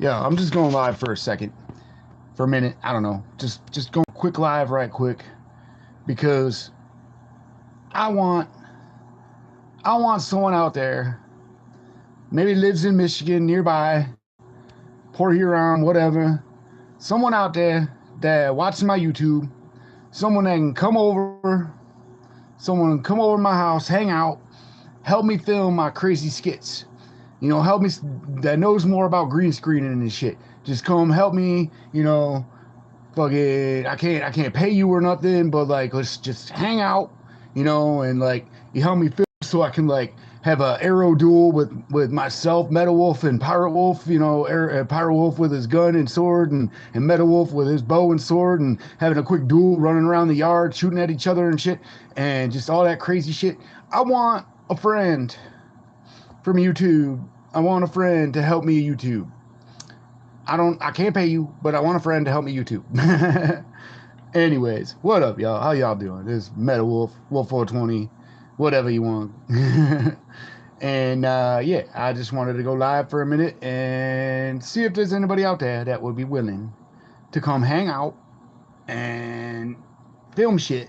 Yeah, I'm just going live for a second, for a minute. I don't know. Just going quick live, right quick, because I want I want someone out there, maybe lives in Michigan nearby, Port Huron, whatever. Someone out there that watches my YouTube. Someone that can come over. Someone can come over to my house, hang out, help me film my crazy skits. Help me, that knows more about green screening and shit. Just come help me, fucking, I can't pay you or nothing, but like let's just hang out, and like you help me film so I can like have a arrow duel with myself, Meta Wolf and Pirate Wolf, Pirate Wolf with his gun and sword, and Meta Wolf with his bow and sword, and having a quick duel, running around the yard, shooting at each other and shit, and just all that crazy shit. I want a friend from YouTube. I want a friend to help me YouTube. I can't pay you, but I want a friend to help me YouTube. Anyways, what up, y'all? How y'all doing? This is Meta Wolf, WulfF420, whatever you want. And yeah, I just wanted to go live for a minute and see if there's anybody out there that would be willing to come hang out and film shit.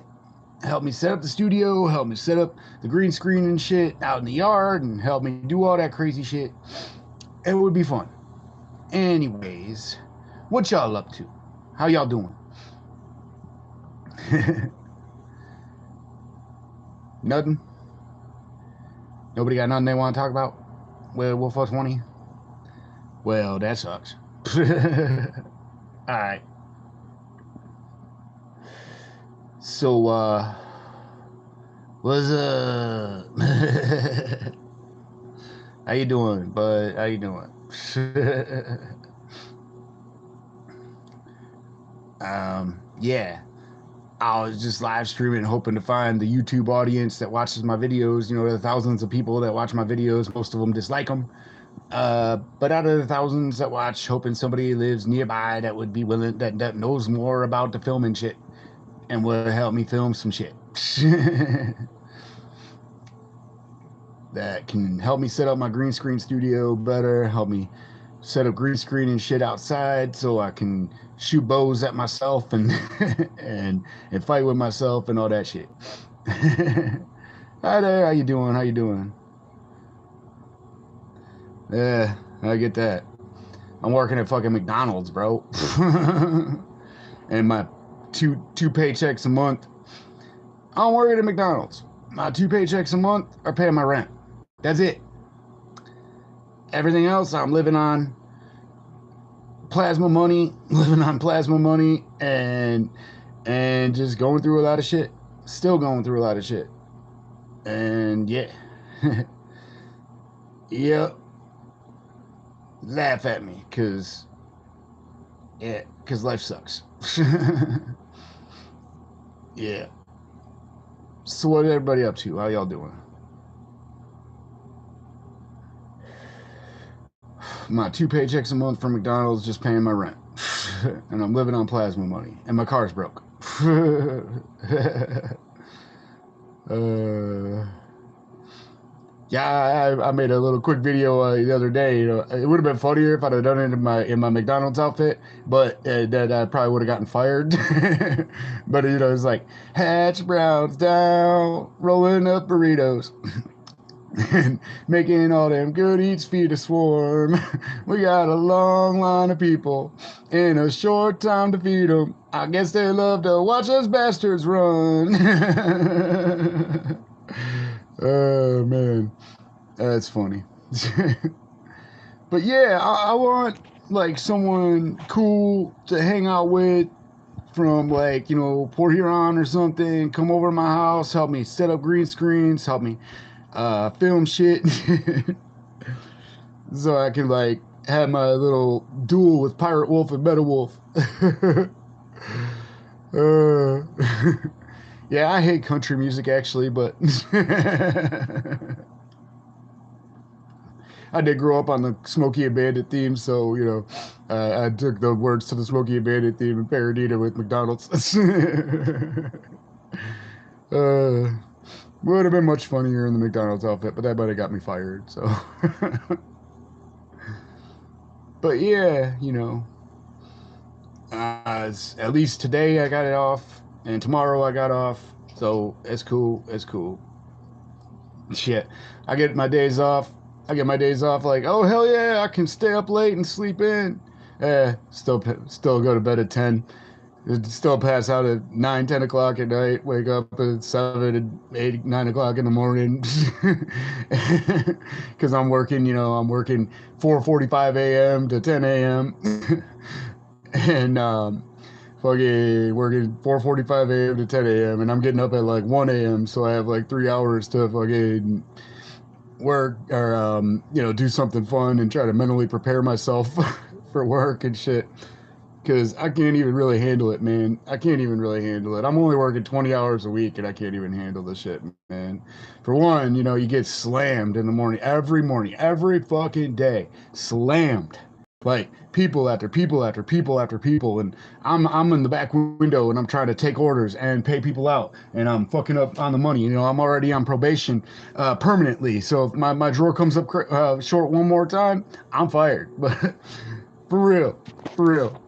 Help me set up the studio, help me set up the green screen and shit out in the yard, and help me do all that crazy shit. It would be fun. Anyways, what y'all up to? How y'all doing? Nothing? Nobody got nothing they want to talk about? Well, WulfF420? Well, that sucks. Alright. So, what's up? How you doing, bud? How you doing? Yeah. I was just live streaming, hoping to find the YouTube audience that watches my videos. The thousands of people that watch my videos, most of them dislike them. But out of the thousands that watch, hoping somebody lives nearby that would be willing, that knows more about the filming shit and will help me film some shit. That can help me set up my green screen studio better, help me set up green screen and shit outside so I can shoot bows at myself and and fight with myself and all that shit. Hi there, how you doing? How you doing? Yeah, I get that. I'm working at fucking McDonald's, bro. And my two paychecks a month. I'm working at McDonald's. My 2 paychecks a month are paying my rent. That's it. Everything else I'm living on plasma money, and just going through a lot of shit. Still going through a lot of shit. And yeah. Yep. Laugh at me, cause life sucks. Yeah. So what is everybody up to? How y'all doing? My 2 paychecks a month from McDonald's just paying my rent. And I'm living on plasma money. And my car's broke. Yeah, I made a little quick video the other day. It would have been funnier if I'd have done it in my McDonald's outfit, but that I probably would have gotten fired. But it's like hash browns down, rolling up burritos. And making all them good eats feed a swarm. We got a long line of people in a short time to feed them. I guess they love to watch us bastards run. Oh man, that's funny. But yeah, I want like someone cool to hang out with from like Port Huron or something. Come over to my house, help me set up green screens, help me film shit. So I can like have my little duel with Pirate Wolf and Meta Wolf. Yeah, I hate country music actually, but I did grow up on the Smokey and Bandit theme, so I took the words to the Smokey and Bandit theme and parodied it with McDonald's. Would have been much funnier in the McDonald's outfit, but that might have got me fired. So But yeah, at least today I got it off, and tomorrow I got off, so it's cool. It's cool. Shit, I get my days off. I get my days off like, oh hell yeah, I can stay up late and sleep in. Still go to bed at 10. Still pass out at 9, 10 o'clock at night. Wake up at 7, 8, 9 o'clock in the morning. Because I'm working. I'm working 4:45 a.m. to 10 a.m. and fucking working 4:45 a.m. to 10 a.m. and I'm getting up at like 1 a.m. so I have like 3 hours to fucking work or do something fun and try to mentally prepare myself for work and shit. Because I can't even really handle it, man. I can't even really handle it. I'm only working 20 hours a week and I can't even handle the shit, man. For one, you get slammed in the morning, every fucking day, slammed. Like people after people after people after people, and I'm in the back window and I'm trying to take orders and pay people out, and I'm fucking up on the money. I'm already on probation permanently, so if my drawer comes up short one more time, I'm fired. But for real, for real.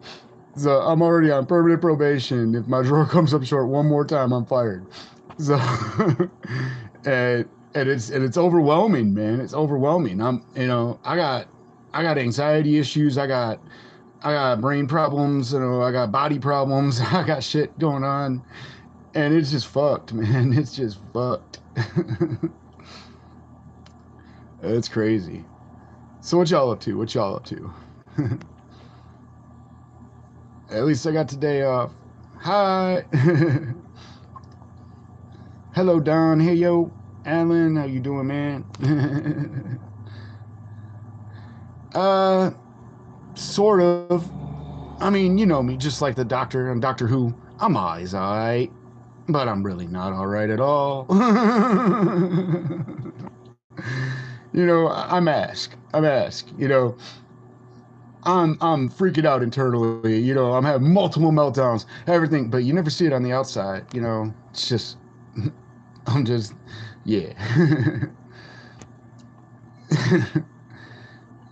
So I'm already on permanent probation. If my drawer comes up short one more time, I'm fired. So and it's overwhelming, man. It's overwhelming. I got anxiety issues. I got brain problems. I got body problems. I got shit going on, and it's just fucked, man. It's just fucked. It's crazy. So what y'all up to? What y'all up to? At least I got today off. Hi. Hello, Don. Hey, yo. Alan, how you doing, man? uh, sort of. I mean, you know me, just like the Doctor on Doctor Who. I'm always alright, but I'm really not alright at all. I'm asked. I'm asked. I'm freaking out internally. I'm having multiple meltdowns, everything, but you never see it on the outside. It's just I'm just yeah.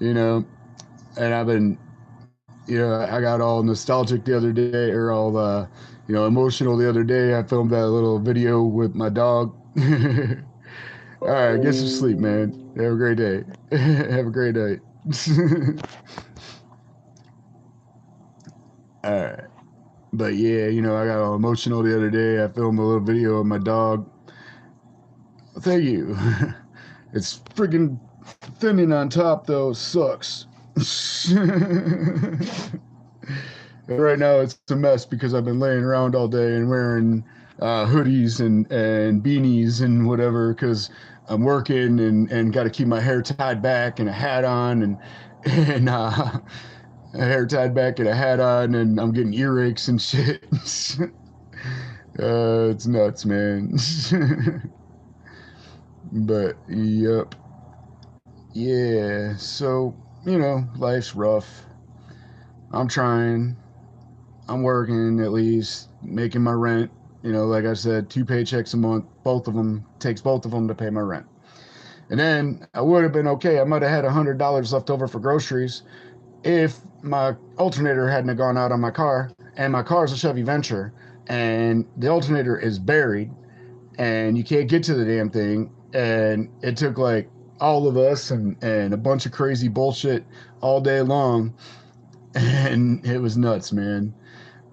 you know, and I've been I got all nostalgic the other day, or all emotional the other day. I filmed that little video with my dog. All right, get some sleep, man. Have a great day. Have a great night. All right. But yeah, I got all emotional the other day. I filmed a little video of my dog. Thank you. It's freaking thinning on top though. Sucks. Right now it's a mess because I've been laying around all day and wearing hoodies and beanies and whatever because I'm working and got to keep my hair tied back and a hat on and a hair tied back and a hat on, and I'm getting earaches and shit. It's nuts, man. But yep, yeah. So life's rough. I'm trying. I'm working at least, making my rent. Like I said, 2 paychecks a month. Both of them takes both of them to pay my rent. And then I would have been okay. I might have had $100 left over for groceries if my alternator hadn't gone out on my car, and my car is a Chevy Venture, and the alternator is buried, and you can't get to the damn thing, and it took like all of us and a bunch of crazy bullshit all day long, and it was nuts, man.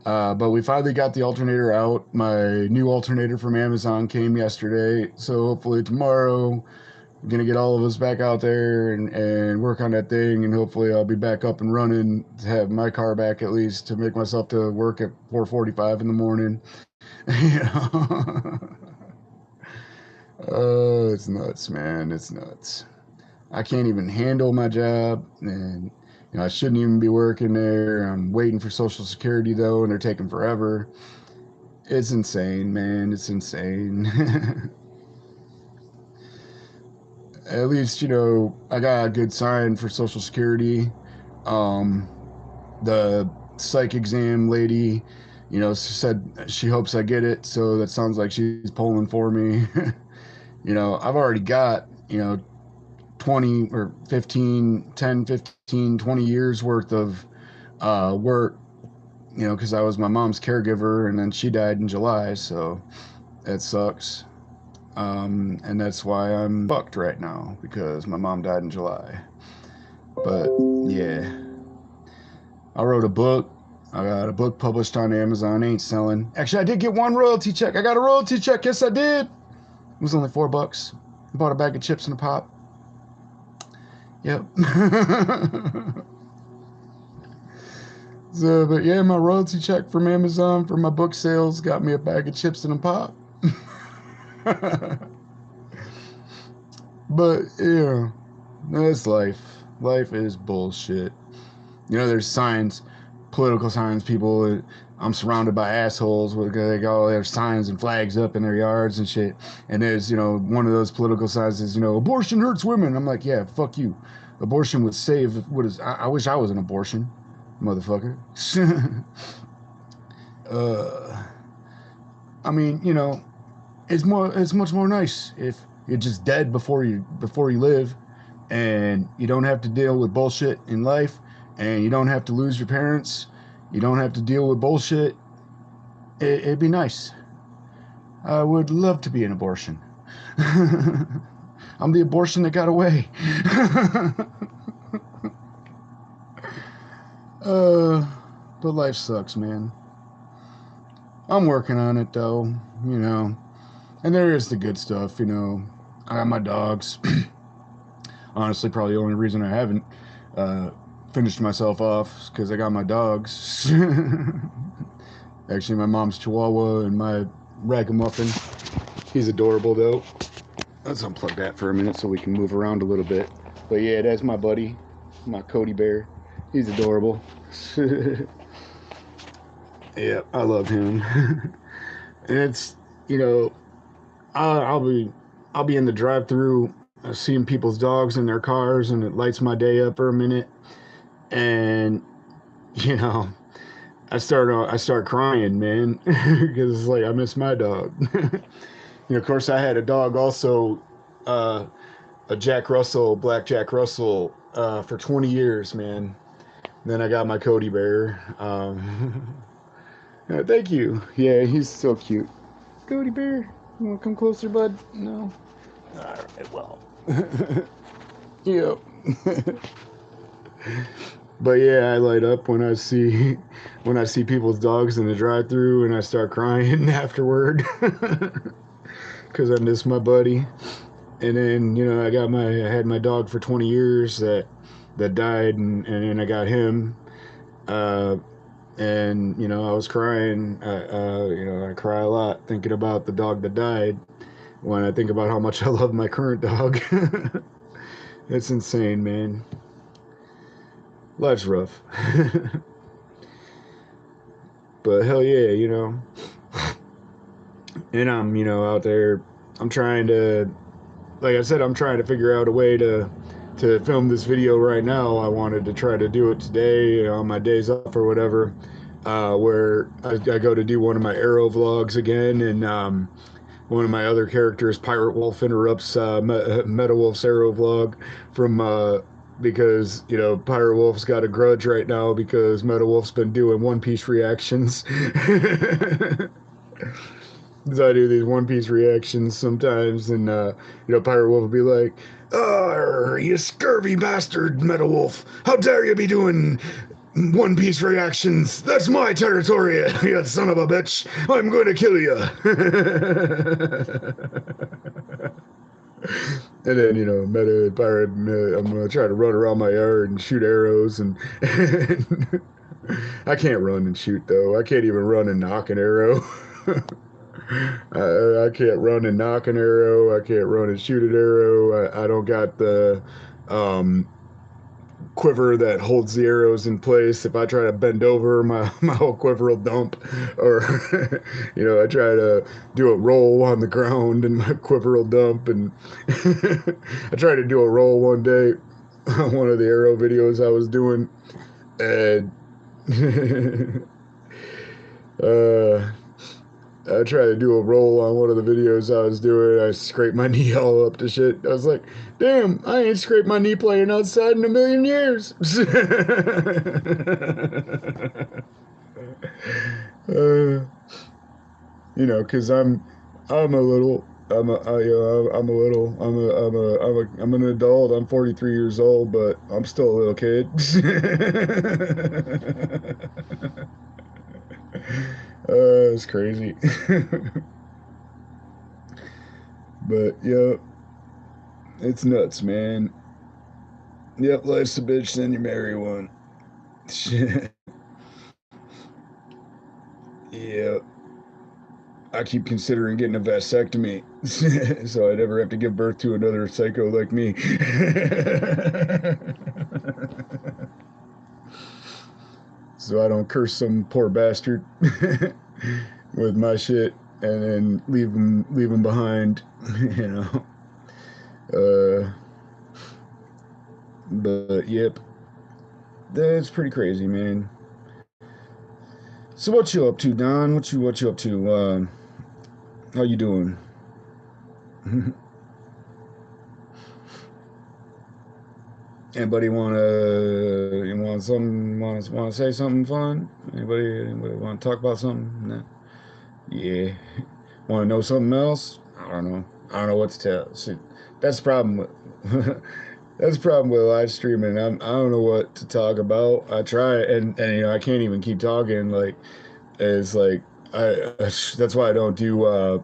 But we finally got the alternator out. My new alternator from Amazon came yesterday, so hopefully tomorrow I'm gonna get all of us back out there and work on that thing, and hopefully I'll be back up and running to have my car back at least to make myself to work at 4:45 in the morning. Oh, it's nuts, man. It's nuts. I can't even handle my job, and I shouldn't even be working there. I'm waiting for Social Security though, and they're taking forever. It's insane, man. It's insane. At least I got a good sign for Social Security. Um, the psych exam lady, said she hopes I get it, so that sounds like she's pulling for me. I've already got 20 or 15, 10, 15, 20 years worth of work, you know, because I was my mom's caregiver, and then she died in July, so that sucks. And that's why I'm fucked right now, because my mom died in July. But yeah, I wrote a book. I got a book published on Amazon. Ain't selling. Actually, I did get one royalty check. I got a royalty check. Yes, I did. It was only $4. I bought a bag of chips and a pop. Yep. So, but yeah, my royalty check from Amazon for my book sales got me a bag of chips and a pop. But yeah, that's life. Life is bullshit. You know, there's signs, political signs. People, I'm surrounded by assholes. They got all their signs and flags up in their yards and shit. And there's, you know, one of those political signs is, you know, abortion hurts women. I'm like, yeah, fuck you. Abortion would save. What is? I wish I was an abortion, motherfucker. uh, I mean, you know, it's much more nice if you're just dead before you live, and you don't have to deal with bullshit in life, and you don't have to lose your parents, you don't have to deal with bullshit. It'd be nice. I would love to be an abortion. I'm the abortion that got away. But life sucks, man. I'm working on it though, you know. And there is the good stuff, you know. I got my dogs. Honestly, probably the only reason I haven't finished myself off is because I got my dogs. Actually, my mom's Chihuahua and my Ragamuffin. He's adorable, though. Let's unplug that for a minute so we can move around a little bit. But yeah, that's my buddy, my Cody Bear. He's adorable. Yeah, I love him. And it's, you know, I'll be in the drive-through, seeing people's dogs in their cars, and it lights my day up for a minute. And you know, I start crying, man, because it's like I miss my dog. You know, of course, I had a dog also, a Jack Russell, black Jack Russell, for 20 years, man. Then I got my Cody Bear. Yeah, thank you. Yeah, he's so cute. Cody Bear, you want to come closer, bud? No. All right, well. Yep. But yeah, I light up when I see people's dogs in the drive-through, and I start crying afterward because I miss my buddy. And then, you know, I had my dog for 20 years that died, and then I got him. And you know, I was crying. You know, I cry a lot thinking about the dog that died. When I think about how much I love my current dog, it's insane, man. Life's rough. But hell yeah, you know. And I'm, you know, out there. I'm trying to, like I said, I'm trying to figure out a way to film this video right now. I wanted to try to do it today on my days off or whatever, where I go to do one of my Arrow vlogs again, and one of my other characters, Pirate Wolf, interrupts Meta Wolf's Arrow vlog from because, you know, Pirate Wolf's got a grudge right now because Meta Wolf's been doing One Piece reactions. So I do these One Piece reactions sometimes, and you know, Pirate Wolf will be like, "Oh, you scurvy bastard, Meta Wolf! How dare you be doing One Piece reactions? That's my territory, you son of a bitch! I'm going to kill you!" And then, you know, I'm gonna try to run around my yard and shoot arrows, and I can't run and shoot though. I can't even run and knock an arrow. I can't run and knock an arrow. I can't run and shoot an arrow. I don't got the quiver that holds the arrows in place. If I try to bend over, my whole quiver will dump. Or, you know, I try to do a roll on the ground and my quiver will dump. And I tried to do a roll one day on one of the arrow videos I was doing. And I tried to do a roll on one of the videos I was doing. I scraped my knee all up to shit. I was like, damn, I ain't scraped my knee playing outside in a million years. uh, because I'm a little, I'm an adult. I'm 43 years old, but I'm still a little kid. It's crazy. But yeah, it's nuts, man. Yep, life's a bitch, then you marry one. Yeah, I keep considering getting a vasectomy, so I never have to give birth to another psycho like me. So I don't curse some poor bastard with my shit and then leave him behind, you know. Uh, but yep, that's pretty crazy, man. So what you up to, Don? What you up to? How you doing? Anybody want to say something fun? Anybody want to talk about something? Nah. Yeah. Want to know something else? I don't know. I don't know what to tell. See, that's the problem with that's the problem with live streaming. I don't know what to talk about. I try and I can't even keep talking. Like it's like I that's why I don't do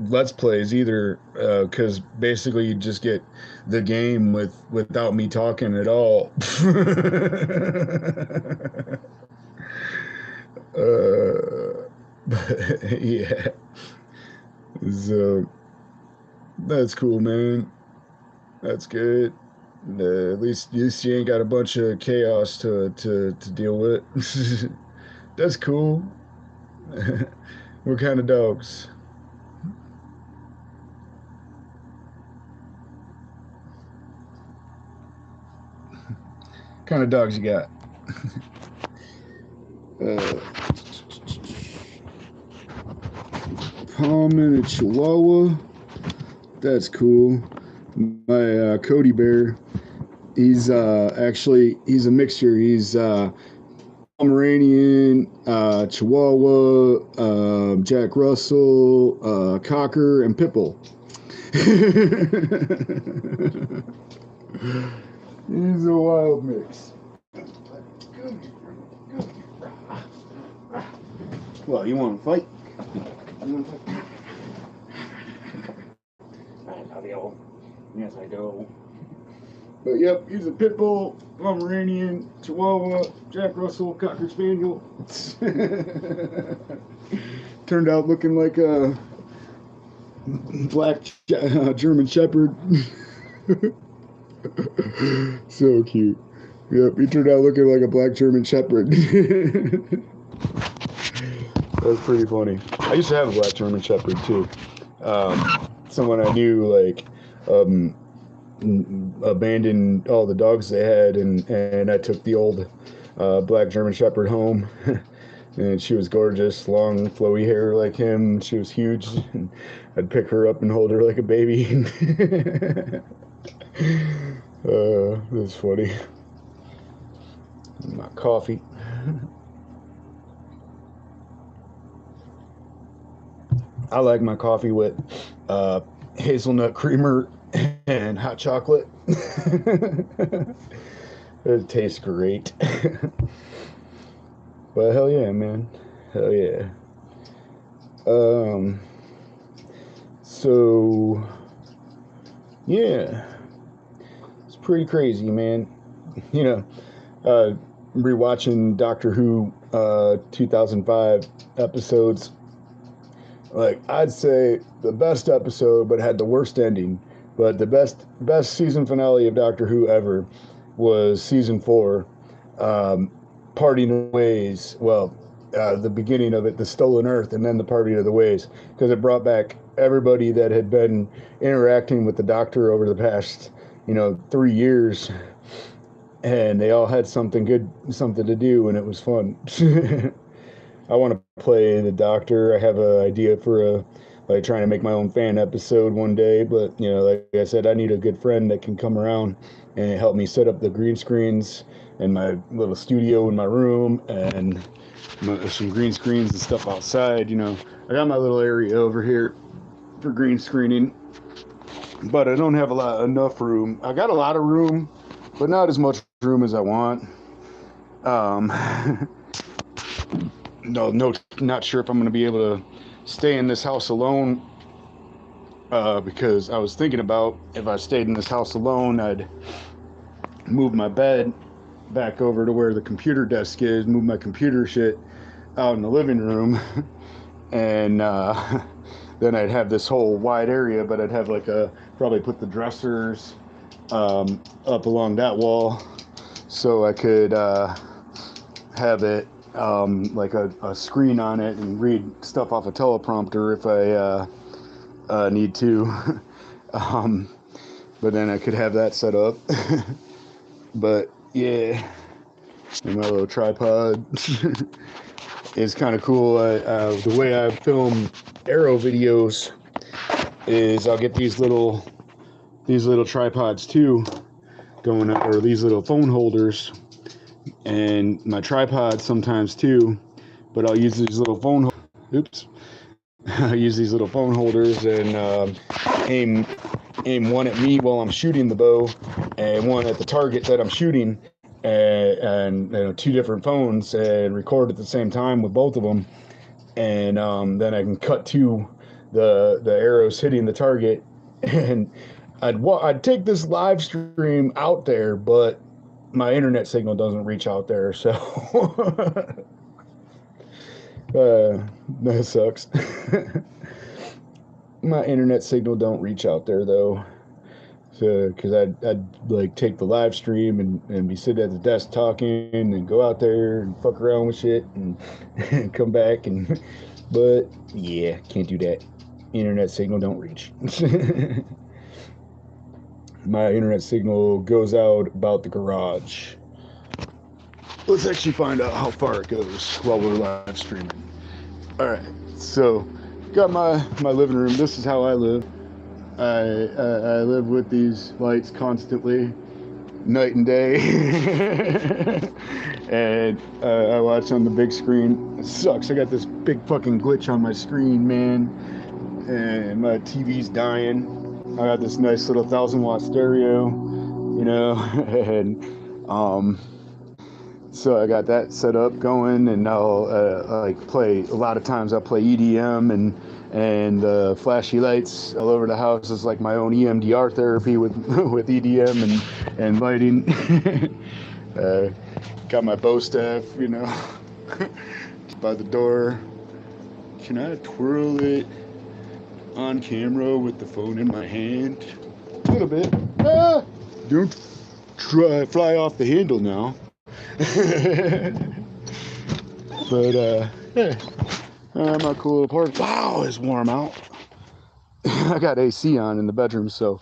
let's plays either, because basically you just get the game without me talking at all. But yeah, so that's cool, man. That's good. At least you ain't got a bunch of chaos to deal with. That's cool. What kind of dogs? Kind of dogs you got? Uh, Palm and a Chihuahua. That's cool. My Cody Bear. He's a mixture. He's Pomeranian, Chihuahua, Jack Russell, Cocker, and Pitbull. He's a wild mix. Well, you want to fight? You want to fight? Yes, I do. But yep, he's a pit bull, Pomeranian, Chihuahua, Jack Russell, Cocker Spaniel. Turned out looking like a black German Shepherd. So cute. Yep, he turned out looking like a black German Shepherd. That's pretty funny. I used to have a black German Shepherd too. Someone I knew um, abandoned all the dogs they had, and I took the old black German Shepherd home. And she was gorgeous, long, flowy hair like him. She was huge. And I'd pick her up and hold her like a baby. That's funny. My coffee. I like my coffee with hazelnut creamer and hot chocolate. It tastes great. But hell yeah, man. Hell yeah. Um, so yeah, it's pretty crazy, man. You know, uh, rewatching Doctor Who 2005 episodes. Like I'd say the best episode, but had the worst ending. But the best season finale of Doctor Who ever was season 4, um, Parting of Ways. Well, the beginning of it, the Stolen Earth, and then the Parting of the Ways, because it brought back everybody that had been interacting with the Doctor over the past, 3 years, and they all had something good, something to do, and it was fun. I want to play the Doctor. I have an idea for like trying to make my own fan episode one day, but like I said, I need a good friend that can come around and help me set up the green screens in my little studio in my room and some green screens and stuff outside. I got my little area over here for green screening, but I don't have enough room. I got a lot of room, but not as much room as I want. No, not sure if I'm going to be able to stay in this house alone, because I was thinking about if I stayed in this house alone, I'd move my bed back over to where the computer desk is, move my computer shit out in the living room, and then I'd have this whole wide area, but I'd have probably put the dressers up along that wall so I could have it like a screen on it and read stuff off a teleprompter if I need to. But then I could have that set up. But yeah, and my little tripod is kind of cool. The way I film Arrow videos is I'll get these little tripods too going up, or these little phone holders, and my tripod sometimes too, but I'll use these little phone I use these little phone holders and aim one at me while I'm shooting the bow and one at the target that I'm shooting, and two different phones, and record at the same time with both of them, and then I can cut to the arrows hitting the target. And I'd take this live stream out there, but my internet signal doesn't reach out there, so that sucks. My internet signal don't reach out there though, so because I'd like take the live stream and be sitting at the desk talking and go out there and fuck around with shit and come back, but yeah, can't do that. Internet signal don't reach. My internet signal goes out about the garage. Let's actually find out how far it goes while we're live streaming. All right, so got my living room. This is how I live. I live with these lights constantly, night and day. And I watch on the big screen. It sucks. I got this big fucking glitch on my screen, man, and my TV's dying. I got this nice little 1,000-watt stereo, and so I got that set up going, and I'll like play. A lot of times I'll play EDM and flashy lights all over the house. It's like my own EMDR therapy with EDM and lighting. Got my bow staff, by the door. Can I twirl it on camera with the phone in my hand? A little bit. Don't fly off the handle now. But yeah, I'm a cool little party. Wow, it's warm out. I got AC on in the bedroom, so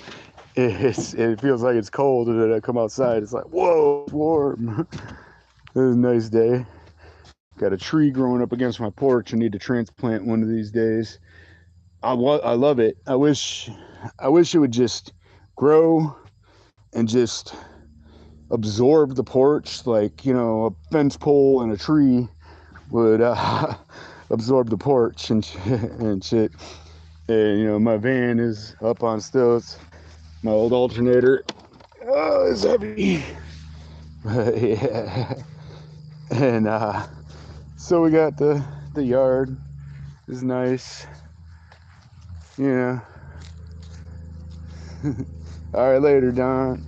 it feels like it's cold, and then I come outside, it's like, whoa, it's warm. It was a nice day. Got a tree growing up against my porch. I need to transplant one of these days. I love it. I wish it would just grow and just absorb the porch, like a fence pole and a tree would absorb the porch and shit. And my van is up on stilts. My old alternator, it's heavy. But yeah, and so we got the yard is nice. All right, later, Don.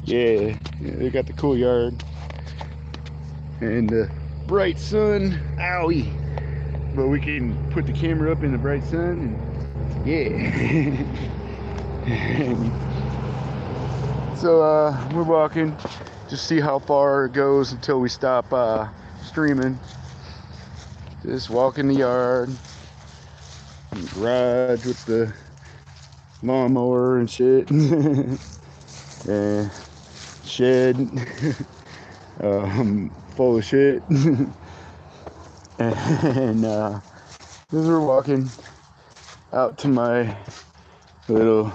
Yeah, we got the cool yard and the bright sun. Owie! But we can put the camera up in the bright sun, and yeah. So we're walking, just see how far it goes until we stop streaming. Just walk in the yard, in the garage with the lawnmower and shit. And shed full of shit. And as we're walking out to my little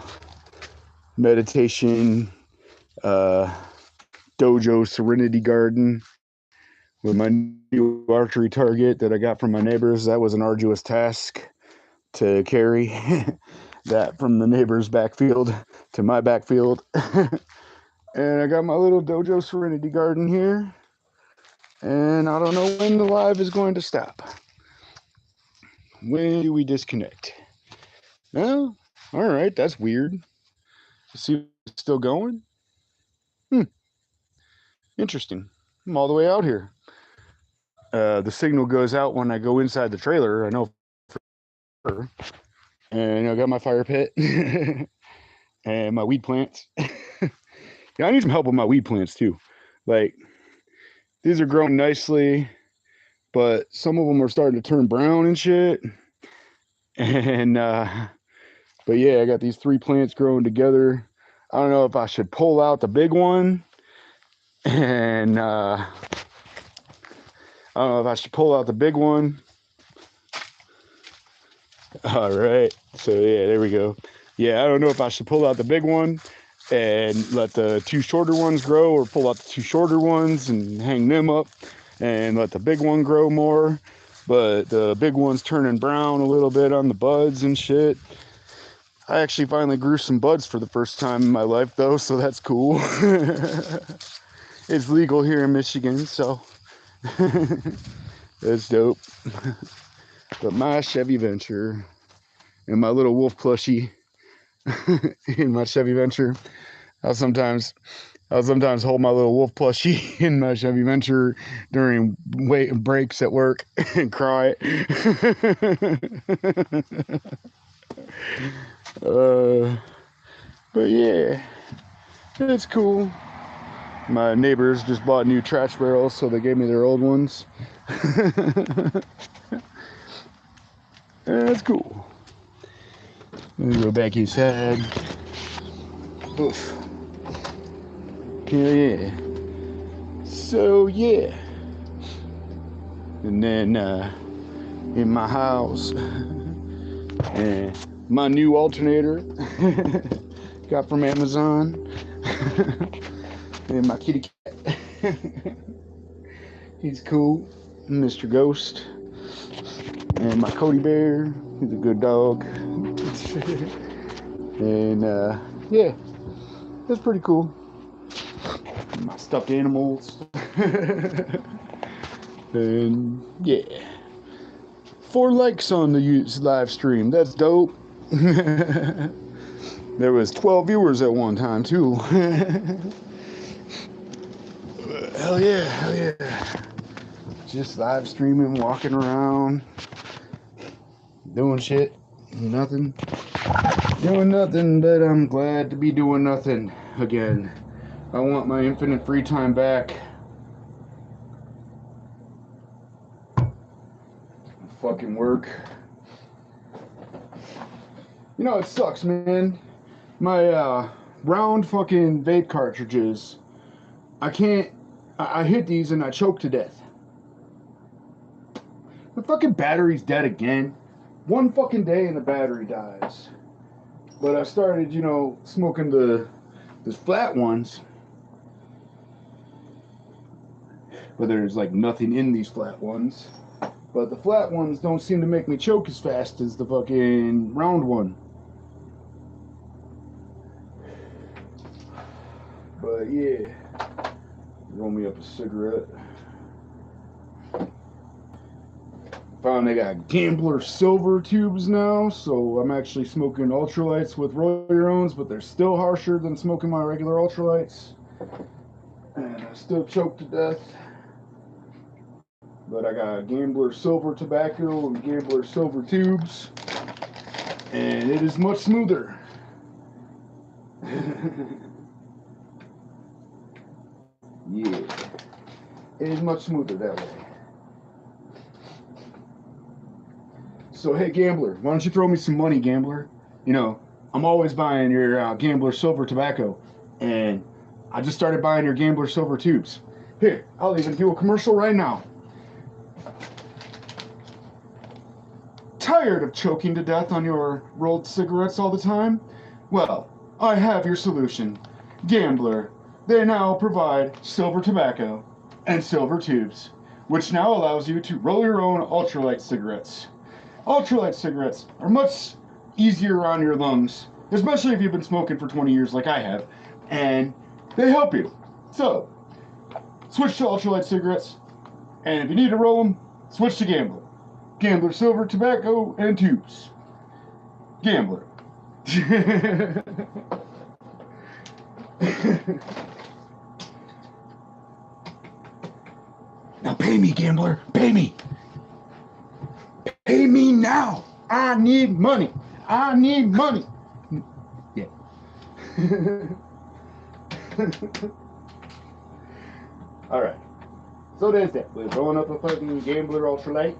meditation dojo serenity garden with my new archery target that I got from my neighbors. That was an arduous task to carry that from the neighbor's backfield to my backfield. And I got my little dojo serenity garden here, and I don't know when the live is going to stop. When do we disconnect? Well, all right, that's weird. See if it's still going. Interesting. I'm all the way out here. The signal goes out when I go inside the trailer. I know for sure. And I got my fire pit and my weed plants. Yeah, I need some help with my weed plants too. Like, these are growing nicely, but some of them are starting to turn brown and shit. And but yeah, I got these 3 plants growing together. I don't know if I should pull out the big one, and I don't know if I should pull out the big one. All right, so yeah, there we go. Yeah, I don't know if I should pull out the big one and let the 2 shorter ones grow, or pull out the 2 shorter ones and hang them up and let the big one grow more. But the big one's turning brown a little bit on the buds and shit. I actually finally grew some buds for the first time in my life, though, so that's cool. It's legal here in Michigan, so that's dope. But my Chevy Venture and my little wolf plushie in my Chevy Venture, I'll sometimes hold my little wolf plushie in my Chevy Venture during breaks at work and cry. But yeah, it's cool. My neighbors just bought new trash barrels, so they gave me their old ones. That's cool. Let me go back inside. Oof. Hell yeah. So yeah. And then in my house, and my new alternator got from Amazon. And my kitty cat. He's cool. Mr. Ghost. And my Cody Bear. He's a good dog. And yeah, that's pretty cool. My stuffed animals. And yeah, 4 likes on the live stream. That's dope. There was 12 viewers at one time too. Hell yeah, hell yeah. Just live streaming, walking around, doing shit, nothing. Doing nothing, but I'm glad to be doing nothing again. I want my infinite free time back. Fucking work. You know, it sucks, man. My round fucking vape cartridges, I hit these and I choke to death. The fucking battery's dead again. One fucking day and the battery dies. But I started, you know, smoking the flat ones. But there's like nothing in these flat ones. But the flat ones don't seem to make me choke as fast as the fucking round one. But yeah, roll me up a cigarette. Found they got Gambler silver tubes now, so I'm actually smoking ultralights with roll your owns, but they're still harsher than smoking my regular ultralights. And I still choke to death. But I got Gambler silver tobacco and Gambler silver tubes, and it is much smoother. Yeah, it is much smoother that way. So hey, Gambler, why don't you throw me some money, Gambler? You know, I'm always buying your Gambler silver tobacco, and I just started buying your Gambler silver tubes. Here, I'll even do a commercial right now. Tired of choking to death on your rolled cigarettes all the time? Well, I have your solution. Gambler. They now provide silver tobacco and silver tubes, which now allows you to roll your own ultralight cigarettes. Ultralight cigarettes are much easier on your lungs, especially if you've been smoking for 20 years like I have, and they help you. So, switch to ultralight cigarettes, and if you need to roll them, switch to Gambler. Gambler silver tobacco and tubes. Gambler. Now pay me, Gambler. Pay me. Pay me now. I need money. I need money. Yeah. All right. So there's that. We're rolling up a fucking Gambler Ultralight.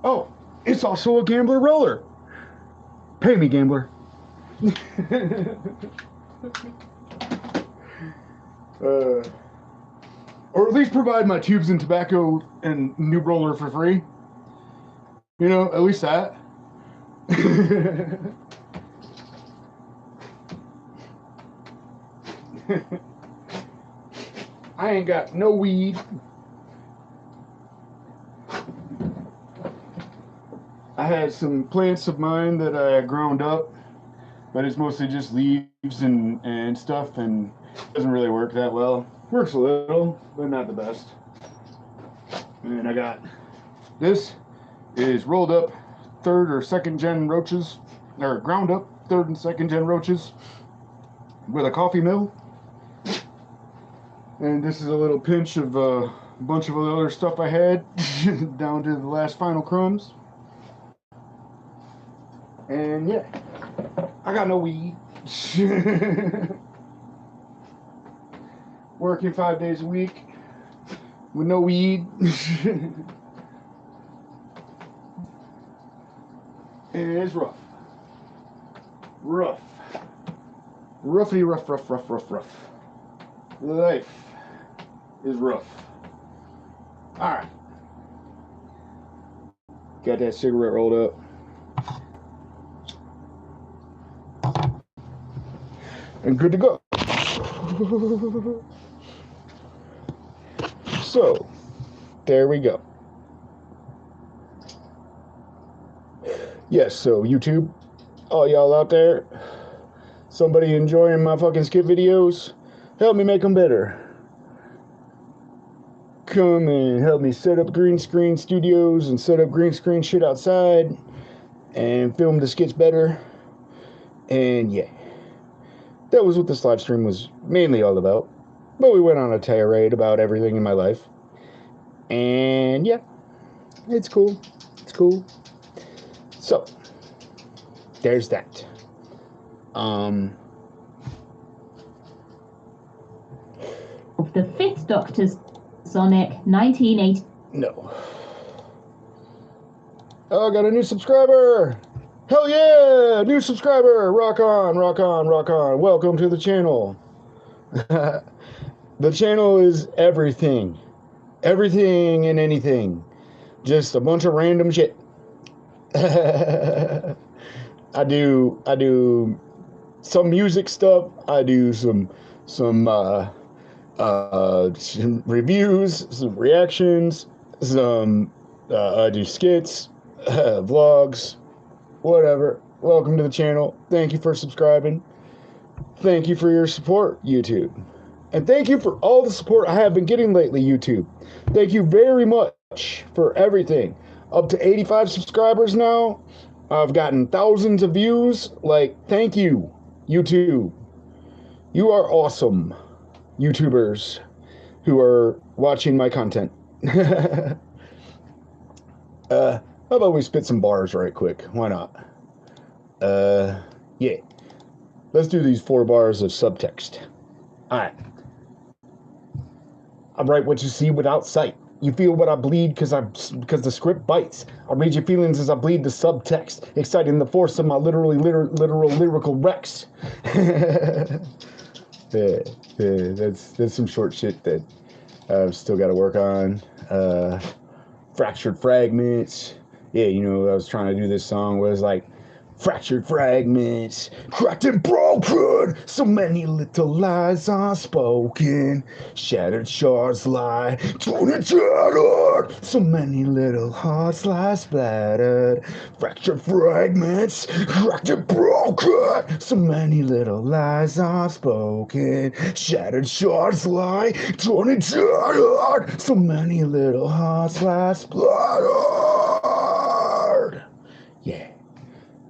Oh, it's also a Gambler roller. Pay me, Gambler. Or at least provide my tubes and tobacco and new roller for free. You know, at least that. I ain't got no weed. I had some plants of mine that I ground up, but it's mostly just leaves and stuff, and it doesn't really work that well. Works a little, but not the best. And I got this is rolled up third or second gen roaches, or ground up third and second gen roaches with a coffee mill. And this is a little pinch of a bunch of other stuff I had down to the last final crumbs. And yeah, I got no weed. Working 5 days a week with no weed. And it's rough. Rough. Roughly rough. Life is rough. Alright. Got that cigarette rolled up. And good to go. So, there we go. Yes, so YouTube, all y'all out there, somebody enjoying my fucking skit videos, help me make them better. Come and help me set up green screen studios and set up green screen shit outside and film the skits better. And yeah. That was what this live stream was mainly all about. But we went on a tirade about everything in my life. And yeah, it's cool. It's cool. So, there's that. The Fifth Doctor's Sonic 1980. No. Oh, I got a new subscriber! Hell yeah! New subscriber! Rock on, rock on, rock on. Welcome to the channel. The channel is everything. Everything and anything. Just a bunch of random shit. I do some music stuff. I do some reviews, some reactions, I do skits, vlogs, whatever. Welcome to the channel. Thank you for subscribing. Thank you for your support, YouTube. And thank you for all the support I have been getting lately, YouTube. Thank you very much for everything. Up to 85 subscribers now. I've gotten thousands of views. Like, thank you, YouTube. You are awesome, YouTubers who are watching my content. How about we spit some bars right quick? Why not? Yeah. Let's do these 4 bars of subtext. Alright. I write what you see without sight. You feel what I bleed because the script bites. I read your feelings as I bleed the subtext, exciting the force of my literal lyrical Rex. That's some short shit that I've still got to work on. Fractured fragments, yeah, you know, I was trying to do this song where it's like, fractured fragments, cracked and broken, so many little lies unspoken, shattered shards lie, torn and shattered, so many little hearts lie splattered, fractured fragments, cracked and broken, so many little lies unspoken, shattered shards lie, torn and shattered, so many little hearts lie splattered. Yeah.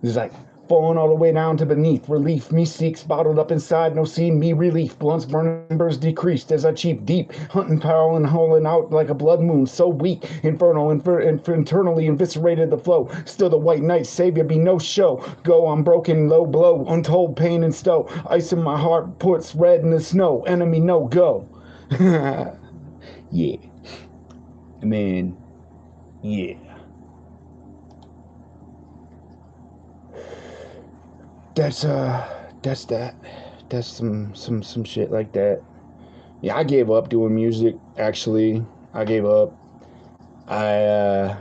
It's like falling all the way down to beneath. Relief me seeks, bottled up inside, no seeing me relief. Blunts, burning embers decreased as I cheep deep, hunting power and hauling out like a blood moon, so weak, infernal, internally eviscerated the flow. Still the white knight, savior be no show. Go on broken, low blow, untold pain and stow. Ice in my heart puts red in the snow. Enemy no go. Yeah. Man. Yeah. That's that. That's some shit like that. Yeah, I gave up doing music. Actually, I gave up. I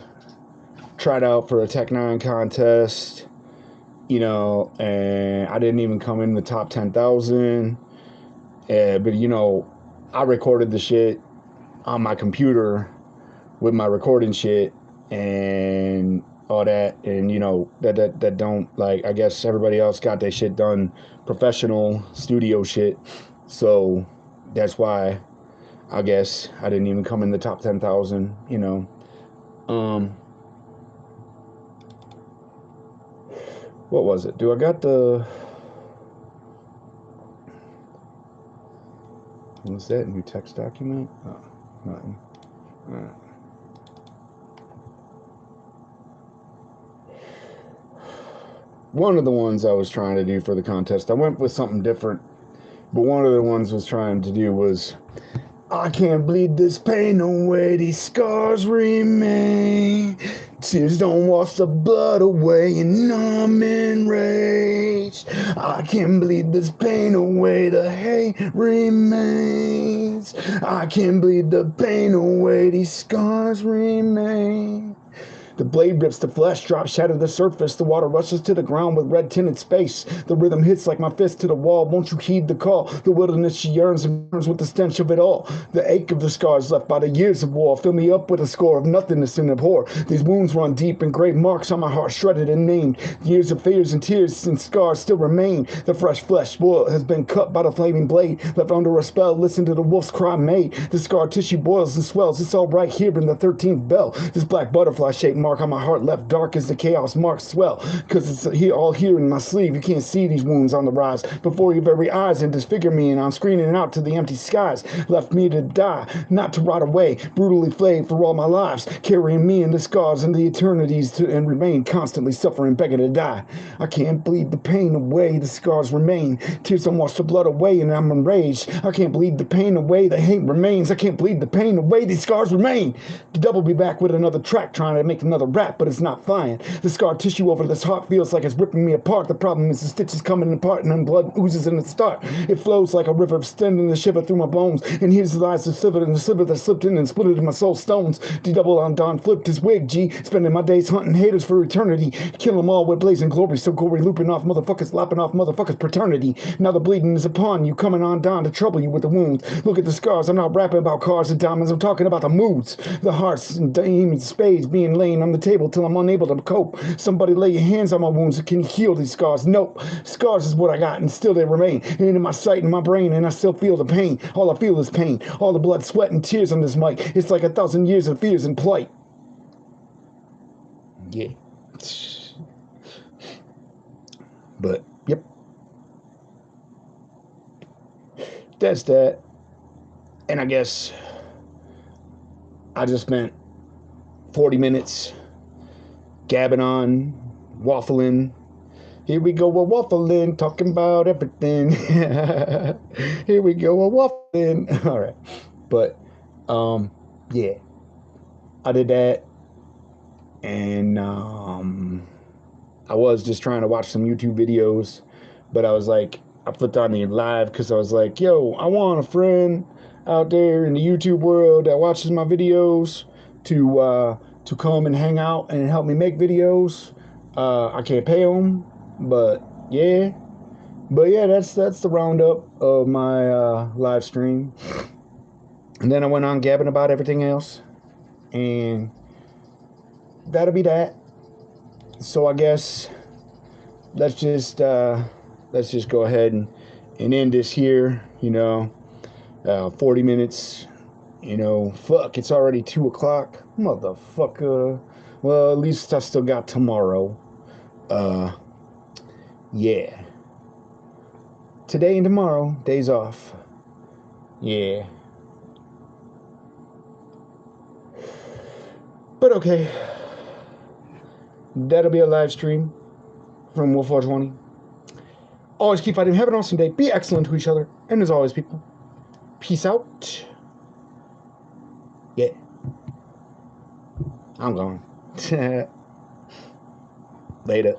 tried out for a Tech 9 contest, you know, and I didn't even come in the top 10,000. But you know, I recorded the shit on my computer with my recording shit and all that, and you know that don't, like, I guess everybody else got their shit done professional studio shit, so that's why I guess I didn't even come in the top 10,000, you know. What was it? Do I got the, what's that, new text document? Oh, nothing. All right. One of the ones I was trying to do for the contest, I went with something different, but one of the ones I was trying to do was, I can't bleed this pain away, these scars remain. Tears don't wash the blood away, and I'm enraged. I can't bleed this pain away, the hate remains. I can't bleed the pain away, these scars remain. The blade rips the flesh, drops, shatter the surface. The water rushes to the ground with red tinted space. The rhythm hits like my fist to the wall. Won't you heed the call? The wilderness she yearns and burns with the stench of it all. The ache of the scars left by the years of war fill me up with a score of nothingness and abhor. These wounds run deep and grave marks on my heart shredded and named. Years of fears and tears and scars still remain. The fresh flesh spoiled has been cut by the flaming blade. Left under a spell, listen to the wolf's cry made. The scar tissue boils and swells. It's all right here in the 13th bell. This black butterfly shaped mark on my heart left dark as the chaos marks swell, cause it's here, all here in my sleeve. You can't see these wounds on the rise before your very eyes and disfigure me, and I'm screaming out to the empty skies. Left me to die, not to rot away, brutally flayed for all my lives, carrying me in the scars and the eternities and remain constantly suffering, begging to die. I can't bleed the pain away, the scars remain. Tears don't wash the blood away, and I'm enraged. I can't bleed the pain away, the hate remains. I can't bleed the pain away, these scars remain. The devil be back with another track, trying to make another rap, but it's not flying. The scar tissue over this heart feels like it's ripping me apart. The problem is the stitches coming apart and then blood oozes in the start. It flows like a river, extending the shiver through my bones. And here's the lies that slivered and the sliver that slipped in and split it in my soul stones. D-double on Don flipped his wig, G. Spending my days hunting haters for eternity. Kill them all with blazing glory. So gory, looping off motherfuckers, lopping off motherfuckers' paternity. Now the bleeding is upon you, coming on down to trouble you with the wounds. Look at the scars. I'm not rapping about cars and diamonds. I'm talking about the moods. The hearts and demons, spades being laying on the table till I'm unable to cope. Somebody lay your hands on my wounds. Can you heal these scars? Nope. Scars is what I got, and still they remain. And in my sight and my brain, and I still feel the pain. All I feel is pain. All the blood, sweat, and tears on this mic. It's like 1,000 years of fears and plight. Yeah. But, yep. That's that. And I guess I just spent 40 minutes gabbing on, waffling. Here we go, we're waffling, talking about everything. Here we go, we're waffling. All right. But, yeah. I did that. And I was just trying to watch some YouTube videos. But I was like, I flipped on the live because I was like, yo, I want a friend out there in the YouTube world that watches my videos to to come and hang out and help me make videos. I can't pay them, but yeah. But yeah, that's the roundup of my live stream. And then I went on gabbing about everything else, and that'll be that. So I guess let's just go ahead and end this here. 40 minutes. Fuck, it's already 2 o'clock, motherfucker. Well, at least I still got tomorrow. Yeah. Today and tomorrow, days off. Yeah. But okay. That'll be a live stream from WulfF420. Always keep fighting. Have an awesome day. Be excellent to each other. And as always, people, peace out. Yeah. I'm gone. Later.